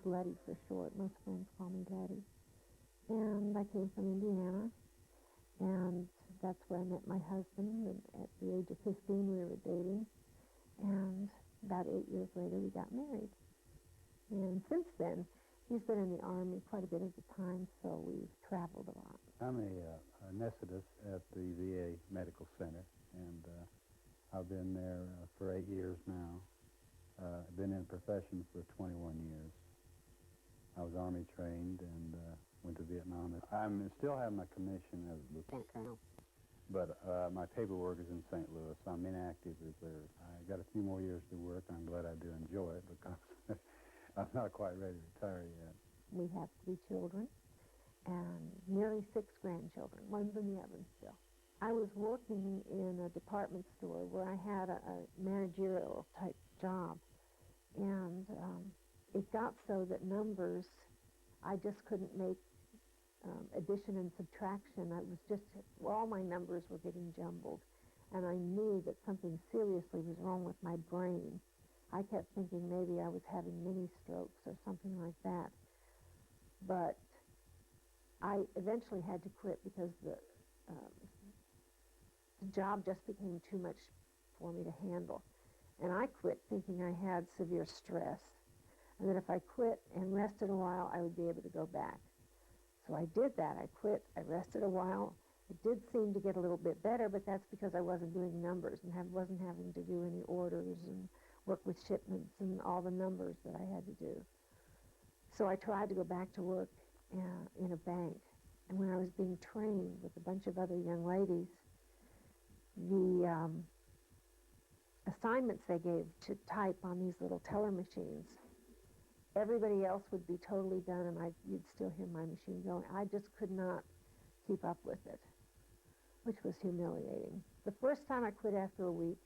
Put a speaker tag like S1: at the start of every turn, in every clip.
S1: just Letty for short. Most friends call me Letty. And I came from Indiana, and that's where I met my husband. And at the age of 15, we were dating, and about 8 years later, we got married. And since then, he's been in the Army quite a bit of the time, so we've traveled a lot.
S2: I'm a anesthetist at the VA Medical Center, and I've been there for 8 years now. I've been in the profession for 21 years. I was Army trained and went to Vietnam. I still have my commission as lieutenant colonel, but my paperwork is in St. Louis. I'm inactive reserve. I got a few more years to work. I'm glad I do enjoy it because I'm not quite ready to retire yet.
S1: We have 3 children and nearly 6 grandchildren. One's in the oven still. I was working in a department store where I had a managerial type job, and it got so that numbers, I just couldn't make addition and subtraction. I was just, all my numbers were getting jumbled, and I knew that something seriously was wrong with my brain. I kept thinking maybe I was having mini strokes or something like that. But I eventually had to quit because the job just became too much for me to handle. And I quit thinking I had severe stress, and that if I quit and rested a while, I would be able to go back. So I did that. I quit. I rested a while. It did seem to get a little bit better, but that's because I wasn't doing numbers and wasn't having to do any orders and work with shipments and all the numbers that I had to do. So I tried to go back to work in a bank. And when I was being trained with a bunch of other young ladies, the assignments they gave to type on these little teller machines, everybody else would be totally done, and you'd still hear my machine going. I just could not keep up with it, which was humiliating. The first time I quit after a week,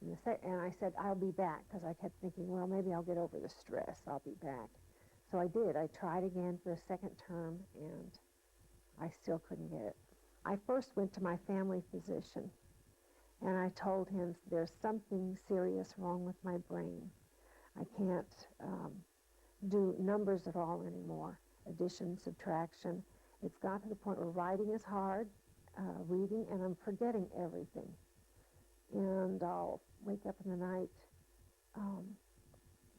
S1: and I said, I'll be back, because I kept thinking, well, maybe I'll get over the stress. I'll be back. So I did. I tried again for a second term, and I still couldn't get it. I first went to my family physician, and I told him there's something serious wrong with my brain. I can't do numbers at all anymore, addition, subtraction. It's got to the point where writing is hard, reading, and I'm forgetting everything. And I'll wake up in the night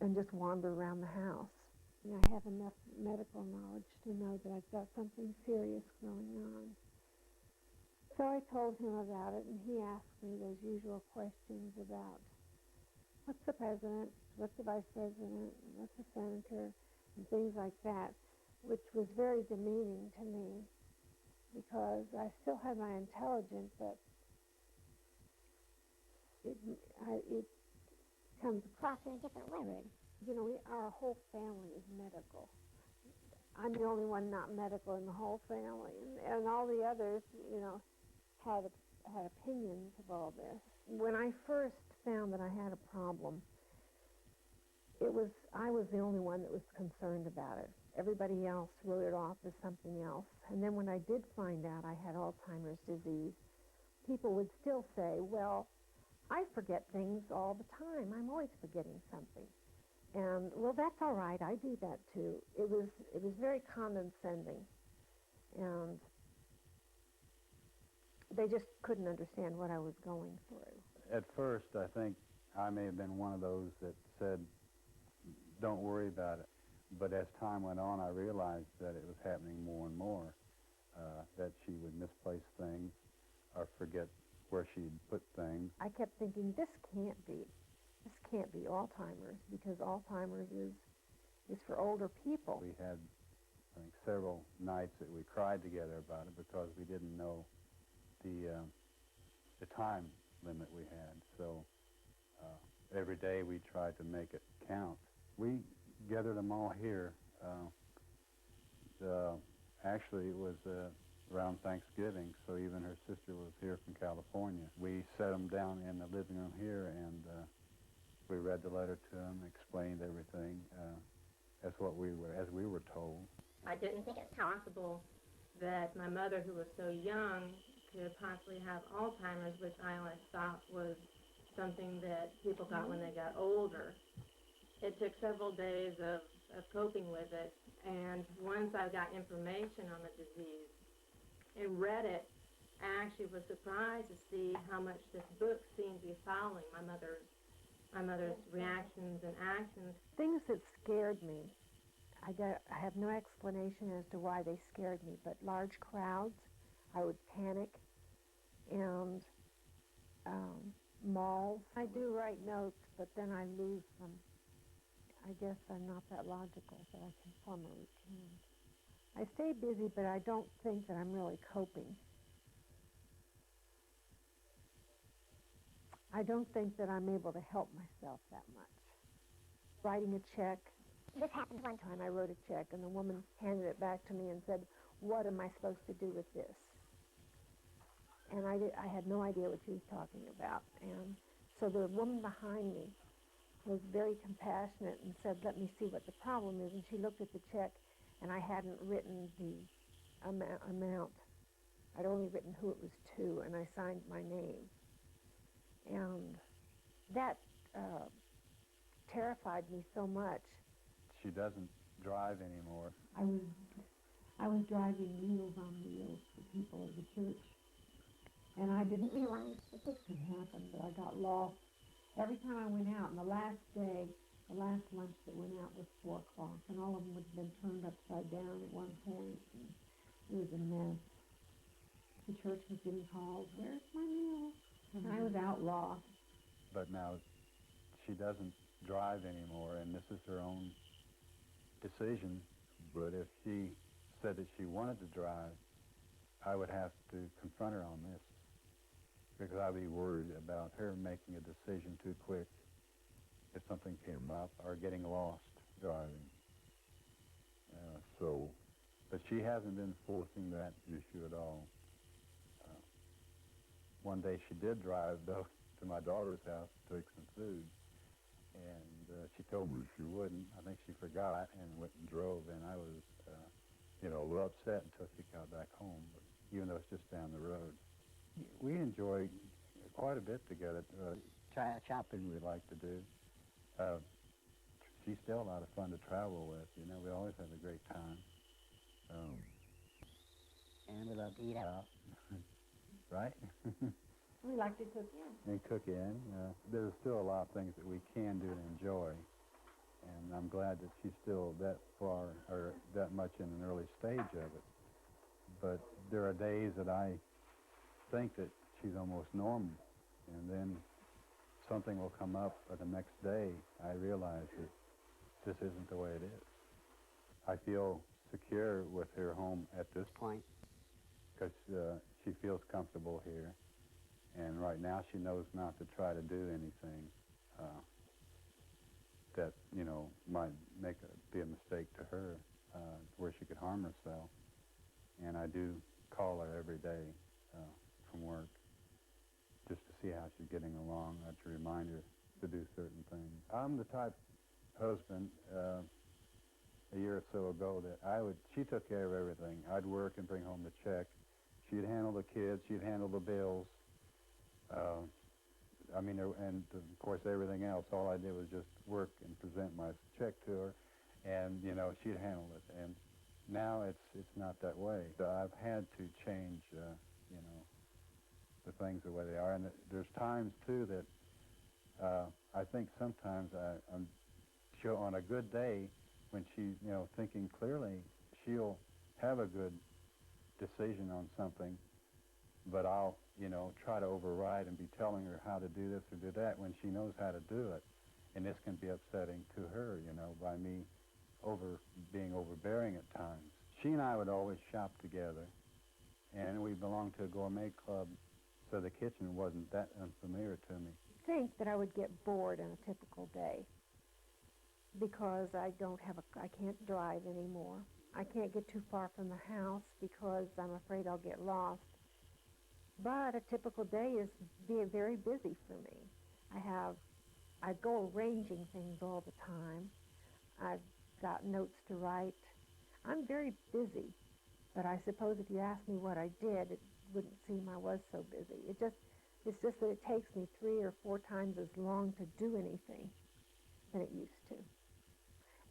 S1: and just wander around the house. And I have enough medical knowledge to know that I've got something serious going on. So I told him about it, and he asked me those usual questions about what's the president, what's the vice president, what's the senator, and things like that, which was very demeaning to me because I still had my intelligence, but it comes across in a different way. You know, our whole family is medical. I'm the only one not medical in the whole family, and all the others, you know, had opinions of all this. When I first found that I had a problem, I was the only one that was concerned about it. Everybody else wrote it off as something else. And then when I did find out I had Alzheimer's disease, people would still say, well, I forget things all the time. I'm always forgetting something. And, well, that's all right. I do that too. It was very condescending. And they just couldn't understand what I was going through.
S2: At first, I think I may have been one of those that said, don't worry about it. But as time went on, I realized that it was happening more and more, that she would misplace things or forget where she'd put things.
S1: I kept thinking, this can't be Alzheimer's, because Alzheimer's is for older people.
S2: We had, I think, several nights that we cried together about it because we didn't know the time limit we had. So every day we tried to make it count. We gathered them all here. Actually, it was around Thanksgiving, so even her sister was here from California. We set them down in the living room here, and we read the letter to them, explained everything as we were told.
S3: I didn't think it possible that my mother, who was so young, could possibly have Alzheimer's, which I always thought was something that people got when they got older. It took several days of of coping with it. And once I got information on the disease and read it, I actually was surprised to see how much this book seemed to be following my mother's reactions and actions.
S1: Things that scared me, I have no explanation as to why they scared me, but large crowds, I would panic, and malls. I do write notes, but then I lose them. I guess I'm not that logical that I can form a routine. I stay busy, but I don't think that I'm really coping. I don't think that I'm able to help myself that much. Writing a check. This happened one time. I wrote a check, and the woman handed it back to me and said, "What am I supposed to do with this?" And I had no idea what she was talking about. And so the woman behind me was very compassionate and said, "Let me see what the problem is." And she looked at the check, and I hadn't written the amount. I'd only written who it was to, and I signed my name. And that terrified me so much.
S2: She doesn't drive anymore.
S1: I was driving Meals on Wheels for people at the church, and I didn't realize that this could happen, but I got lost. Every time I went out, and the last day, the last lunch that went out was 4 o'clock, and all of them had been turned upside down at one point, and it was a mess. The church was getting calls, "Where's my meal?" And I was out lost.
S2: But now she doesn't drive anymore, and this is her own decision. But if she said that she wanted to drive, I would have to confront her on this, because I'd be worried about her making a decision too quick if something came up, or getting lost driving. But she hasn't been forcing that issue at all. One day she did drive, though, to my daughter's house to take some food, and she told me she wouldn't. I think she forgot and went and drove, and I was, a little upset until she got back home, but even though it's just down the road. We enjoy quite a bit together. Shopping we like to do. She's still a lot of fun to travel with. We always have a great time.
S4: And we love to eat out.
S2: Right?
S1: We like to cook in.
S2: And cook in. There's still a lot of things that we can do and enjoy. And I'm glad that she's still that far, or that much in an early stage of it. But there are days that I think that she's almost normal. And then something will come up, or the next day I realize that this isn't the way it is. I feel secure with her home at this point, because she feels comfortable here. And right now she knows not to try to do anything that, might be a mistake to her, where she could harm herself. And I do call her every day from work, just to see how she's getting along, to remind her to do certain things. I'm the type husband, a year or so ago, that she took care of everything. I'd work and bring home the check. She'd handle the kids, she'd handle the bills. And of course everything else, all I did was just work and present my check to her, and, she'd handle it. And now it's not that way. I've had to change, the things the way they are. And there's times, too, that I think sometimes on a good day, when she's, thinking clearly, she'll have a good decision on something, but I'll, try to override and be telling her how to do this or do that when she knows how to do it. And this can be upsetting to her, by me being overbearing at times. She and I would always shop together, and we belonged to a gourmet club, so the kitchen wasn't that unfamiliar to me.
S1: I think that I would get bored on a typical day, because I can't drive anymore. I can't get too far from the house because I'm afraid I'll get lost. But a typical day is being very busy for me. I go arranging things all the time. I've got notes to write. I'm very busy, but I suppose if you asked me what I did, it wouldn't seem I was so busy. It's just that it takes me 3 or 4 times as long to do anything than it used to.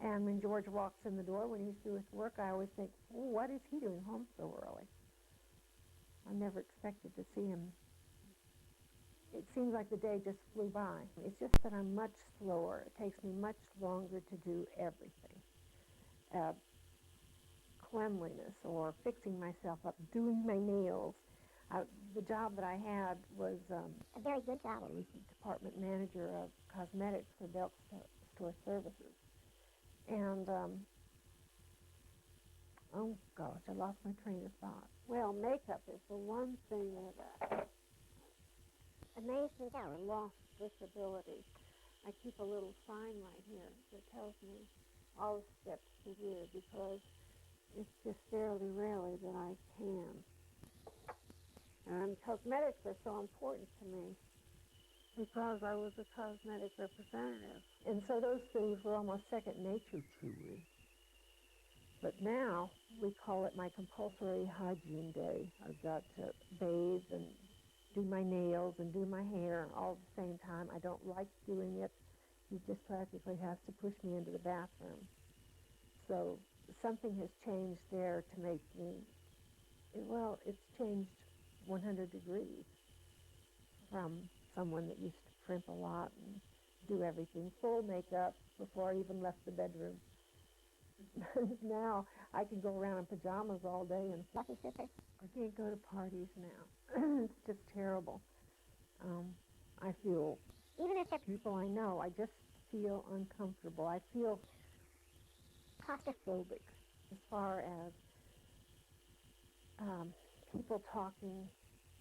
S1: And when George walks in the door when he's through with work, I always think, oh, what is he doing home so early? I never expected to see him. It seems like the day just flew by. It's just that I'm much slower. It takes me much longer to do everything. Cleanliness or fixing myself up, doing my nails. The job that I had was a very good job. I was the department manager of cosmetics for Belk Store Services. And, oh gosh, I lost my train of thought. Well, makeup is the one thing that amazed me. I lost disability. I keep a little sign right here that tells me all the steps to do because it's just fairly rarely that I can. And cosmetics are so important to me because I was a cosmetic representative. And so those things were almost second nature to me. But now we call it my compulsory hygiene day. I've got to bathe and do my nails and do my hair all at the same time. I don't like doing it. He just practically has to push me into the bathroom. So something has changed there to make me, well, it's changed 100 degrees from someone that used to primp a lot and do everything, full makeup before I even left the bedroom. Now I can go around in pajamas all day and fluffy slippers. I can't go to parties now. It's just terrible. I feel, even if they're people I know, I just feel uncomfortable. I feel claustrophobic as far as people talking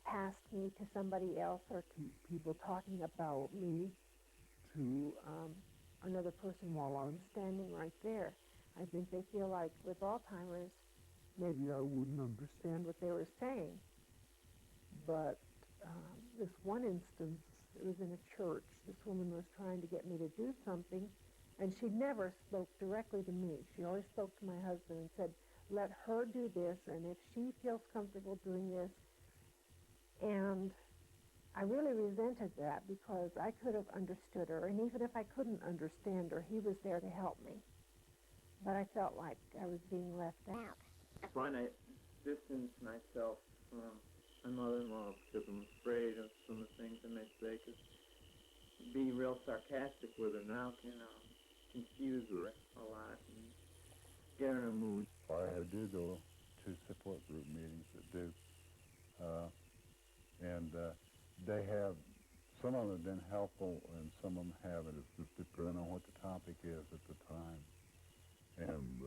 S1: past me to somebody else or to people talking about me to another person while I'm standing right there. I think they feel like with Alzheimer's, maybe I wouldn't understand what they were saying. But this one instance, it was in a church. This woman was trying to get me to do something, and she never spoke directly to me. She always spoke to my husband and said, let her do this, and if she feels comfortable doing this. And I really resented that because I could have understood her, and even if I couldn't understand her, he was there to help me. But I felt like I was being left out.
S5: When I distance myself from my mother-in-law because I'm afraid of some of the things I may say, because be real sarcastic with her now can confuse her a lot and get her in a mood.
S2: I do go to support group meetings that do, and they have, some of them have been helpful and some of them haven't. It's just depending on what the topic is at the time. And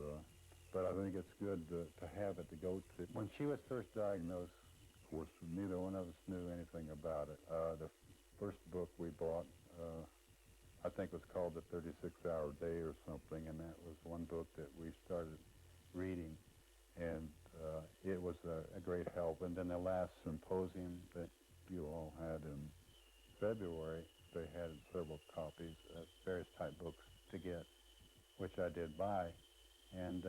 S2: but I think it's good to have it to go to. When she was first diagnosed, of course, neither one of us knew anything about it. The first book we bought, I think was called The 36-Hour Day or something, and that was one book that we started reading, and it was a great help. And then the last symposium that you all had in February, they had several copies of various type books to get, which I did buy, and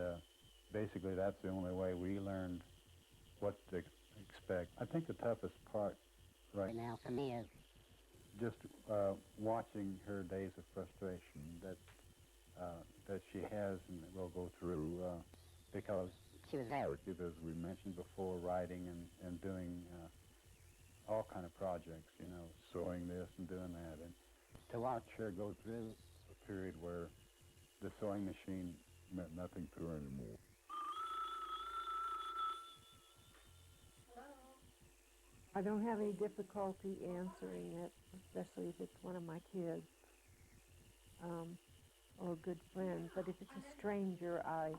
S2: basically that's the only way we learned what to expect. I think the toughest part right
S4: now for me is
S2: just watching her days of frustration that she has and that we'll go through because
S4: she was there.
S2: as we mentioned before, writing and doing all kind of projects, you know, sewing this and doing that, and to watch her go through a period where the sewing machine meant nothing to her anymore.
S1: I don't have any difficulty answering it, especially if it's one of my kids or a good friend. But if it's a stranger, I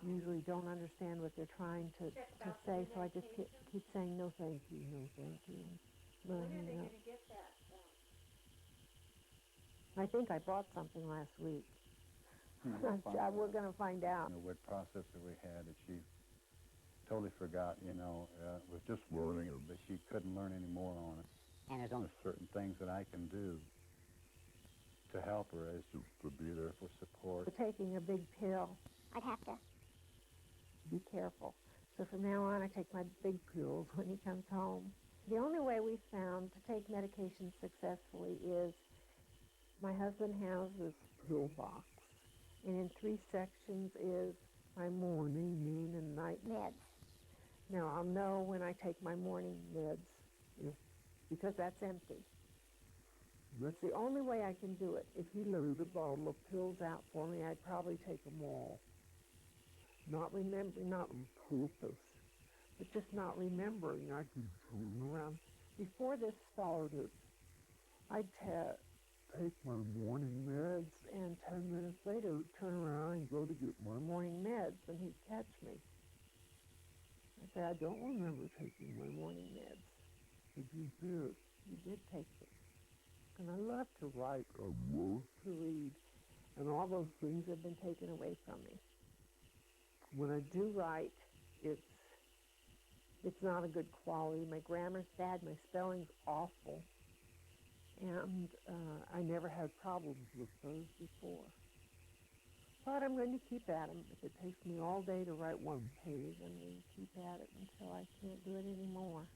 S1: usually don't understand what they're trying to say, so I just keep saying, no thank you, no thank you. When are they going to get that? I think I bought something last week. We're going to find out.
S2: You know, what process that we had that she totally forgot, you know, was just learning, but she couldn't learn any more on it.
S4: And there's only
S2: certain things that I can do to help her is to be there for support.
S1: For taking a big pill,
S6: I'd have to
S1: be careful. So from now on, I take my big pills when he comes home. The only way we found to take medication successfully is my husband has this pill box, And in 3 sections is my morning, noon, and night
S4: Meds.
S1: Now, I'll know when I take my morning meds because that's empty. That's the only way I can do it. If he loaded a bottle of pills out for me, I'd probably take them all. Not remembering, not on purpose, but just not remembering. I could turn around. Before this started, I'd take my morning meds, and 10 minutes later, turn around and go to get my morning meds, and he'd catch me. I say, I don't remember taking my morning meds. But you did. You did take them. And I love to write. I love to read. And all those things have been taken away from me. When I do write, it's not a good quality. My grammar's bad. My spelling's awful. And I never had problems with those before. But I'm going to keep at them. If it takes me all day to write one page, I'm going to keep at it until I can't do it anymore.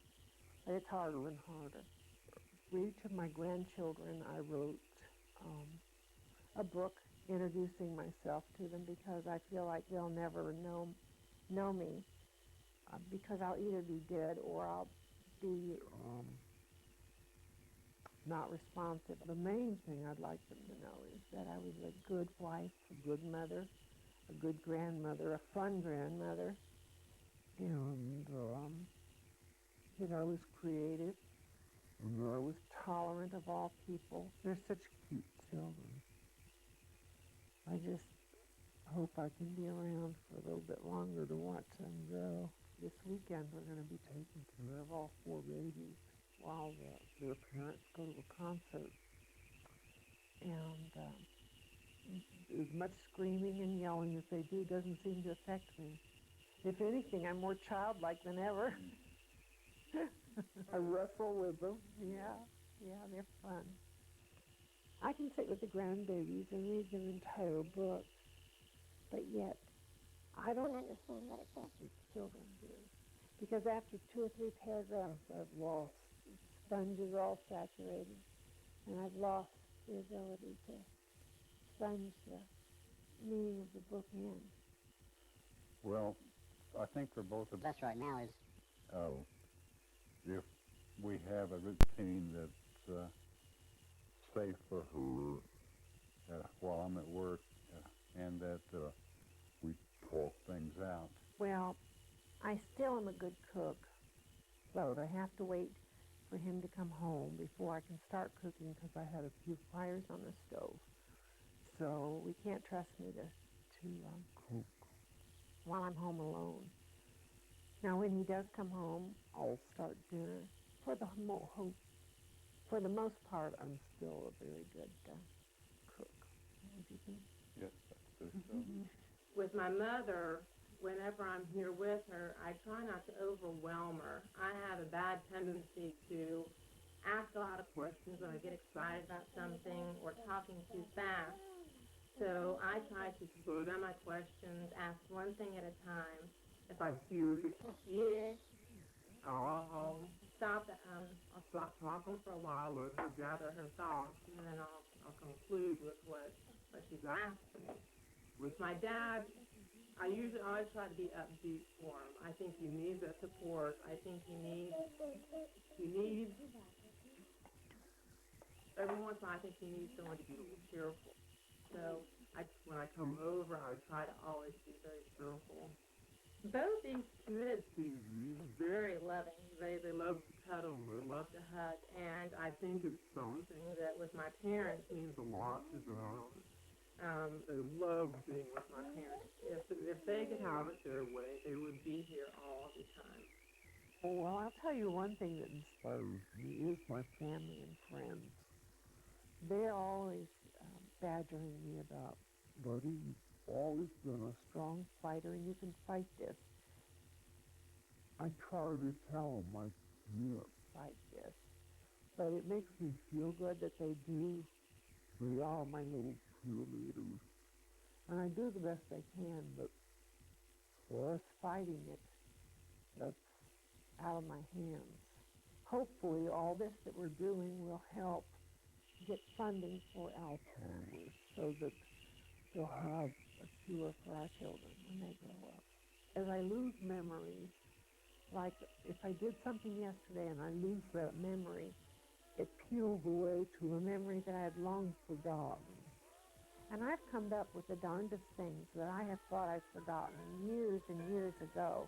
S1: But it's harder and harder. For each of my grandchildren, I wrote a book introducing myself to them because I feel like they'll never know me because I'll either be dead or I'll be not responsive. The main thing I'd like them to know is that I was a good wife, a good mother, a good grandmother, a fun grandmother, and that I was creative, and that I was tolerant of all people. They're such cute children. I just hope I can be around for a little bit longer to watch them grow. This weekend we're going to be taking care of all 4 babies while their parents go to a concert. And as much screaming and yelling as they do doesn't seem to affect me. If anything, I'm more childlike than ever. I wrestle with them. Yeah, they're fun. I can sit with the grandbabies and read them entire books, but yet I don't understand what it says. Children do. Because after 2 or 3 paragraphs, I've lost. Sponge is all saturated, and I've lost the ability to sponge the meaning of the book in.
S2: Well, I think for both of us,
S4: Best right now is
S2: if we have a routine that's safe for her while I'm at work, and that we talk things out.
S1: Well, I still am a good cook, but I have to wait for him to come home before I can start cooking because I had a few fires on the stove. So we can't trust me to cook while I'm home alone. Now, when he does come home, I'll start dinner. For the most part, I'm still a very good cook. What do you think?
S2: Yes, that's true.
S1: Mm-hmm.
S3: With my mother, whenever I'm here with her, I try not to overwhelm her. I have a bad tendency to ask a lot of questions when I get excited about something or talking too fast. So I try to slow down my questions, ask one thing at a time. If I hear yes, I'll stop. I'll stop talking for a while, let her gather her thoughts, and then I'll conclude with what she's asking me. With my dad, I usually always try to be upbeat for him. I think he needs that support. I think he needs every once in a while. I think he needs someone to be a little cheerful. So when I come over, I try to always be very cheerful. Both these kids seem very loving. They love to cuddle, they love to hug, and I think it's something that with my parents means a lot to them. They love being with my parents. If they could have it their way, they would be here all the time.
S1: Oh, well, I'll tell you one thing that inspires me is my family and friends. They're always badgering me about, buddy, you've always been a strong fighter and you can fight this. I try to tell them I can't fight this. But it makes me feel good that they do. They are my little cheerleaders. And I do the best I can, but for us fighting it, that's out of my hands. Hopefully all this that we're doing will help get funding for Alzheimer's so that still have a cure for our children when they grow up. As I lose memories, like if I did something yesterday and I lose that memory, it peels away to a memory that I had long forgotten. And I've come up with the darndest things that I have thought I'd forgotten years and years ago.